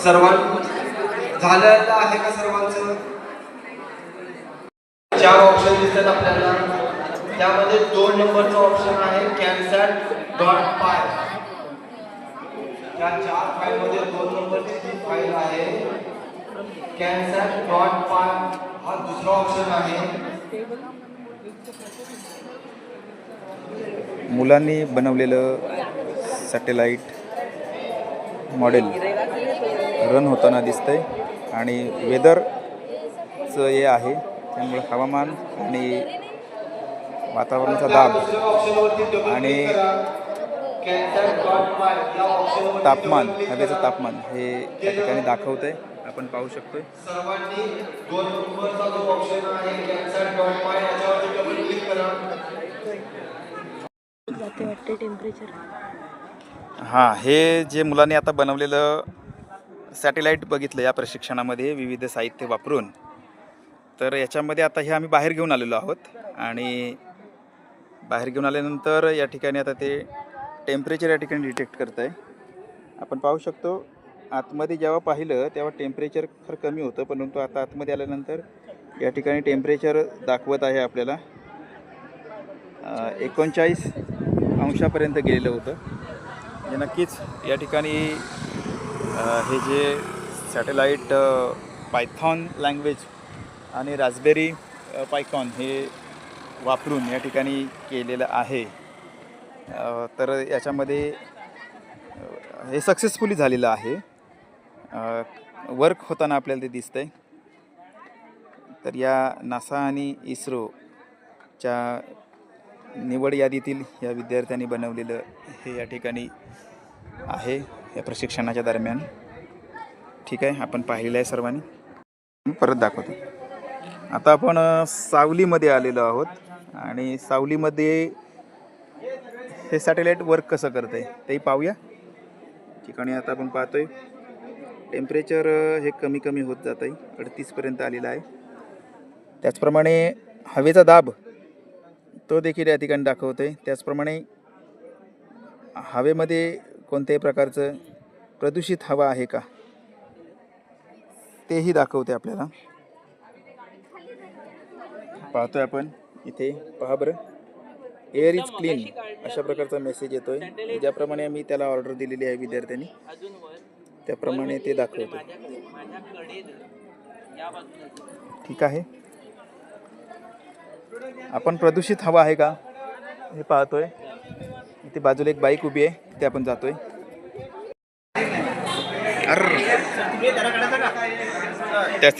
सर्वांचं झालेलं आहे का सर्वांचं? 4 ऑप्शन दिसतात आपल्याला. त्यामध्ये 2 नंबरचा ऑप्शन आहे cansat.py. या 4 फाईल मध्ये 2 नंबरची जी फाईल आहे cansat.py हा दुसरा ऑप्शन आहे. मुलांनी बनवलेलं सॅटेलाइट मॉडेल रन होताना दिसतंय आणि वेदरचं हे आहे, त्यामुळे हवामान आणि वातावरणाचा दाब आणि तापमान, हवेचं तापमान हे त्या ठिकाणी दाखवतंय, आपण पाहू शकतोय. सर्वांनी 2 नंबरचा जो ऑप्शन आहे cansat.py याच्यावर डबल क्लिक करा. हां, हे जे मुलांनी आता बनवलेलं सॅटेलाईट बघितलं या प्रशिक्षणामध्ये विविध साहित्य वापरून, तर याच्यामध्ये आता हे आम्ही बाहेर घेऊन आलेलो आहोत आणि बाहेर घेऊन आल्यानंतर या ठिकाणी आता ते टेम्परेचर या ठिकाणी डिटेक्ट करत आहे. आपण पाहू शकतो आतमध्ये जेव्हा पाहिलं तेव्हा टेम्परेचर फार कमी होतं, परंतु आता आतमध्ये आल्यानंतर या ठिकाणी टेम्परेचर दाखवत आहे आपल्याला 39 अंशापर्यंत गेलेलं होतं. म्हणजे नक्कीच या ठिकाणी हे जे सॅटेलाईट पायथॉन लँग्वेज आणि रास्पबेरी पायथॉन हे वापरून या ठिकाणी केलेलं आहे. तर याच्यामध्ये हे सक्सेसफुली झालेलं आहे. वर्क होताना आपल्याला ते दिसतंय. तर या नासा आणि इस्रोच्या निवड यादीतील या विद्यार्थ्यांनी बनवलेलं हे या ठिकाणी आहे या प्रशिक्षणाच्या दरम्यान. ठीक आहे, आपण पाहिलेलं आहे सर्वांनी. मी परत दाखवतो. आता आपण सावलीमध्ये आलेलो आहोत आणि सावलीमध्ये हे सॅटेलाईट वर्क कसं करतं आहे तेही पाहूया. ठिकाणी आता आपण पाहतोय टेम्परेचर हे कमी कमी होत जात आहे, 38पर्यंत आलेलं आहे. त्याचप्रमाणे हवेचा दाब तो देखील या ठिकाणी दाखवतो आहे. त्याचप्रमाणे हवेमध्ये कोणत्याही प्रकारचं प्रदूषित हवा आहे का तेही दाखवते आपल्याला. पाहतोय आपण इथे, पहा बरं, एअर इज क्लीन अशा प्रकारचा मेसेज येतोय. ज्याप्रमाणे आम्ही त्याला ऑर्डर दिलेली आहे विद्यार्थ्यांनी त्याप्रमाणे ते दाखवतो. ठीक आहे, आपण प्रदूषित हवा आहे का हे पाहतोय. इथे बाजूला एक बाईक उभी आहे, ते आपण जातोय. त्याच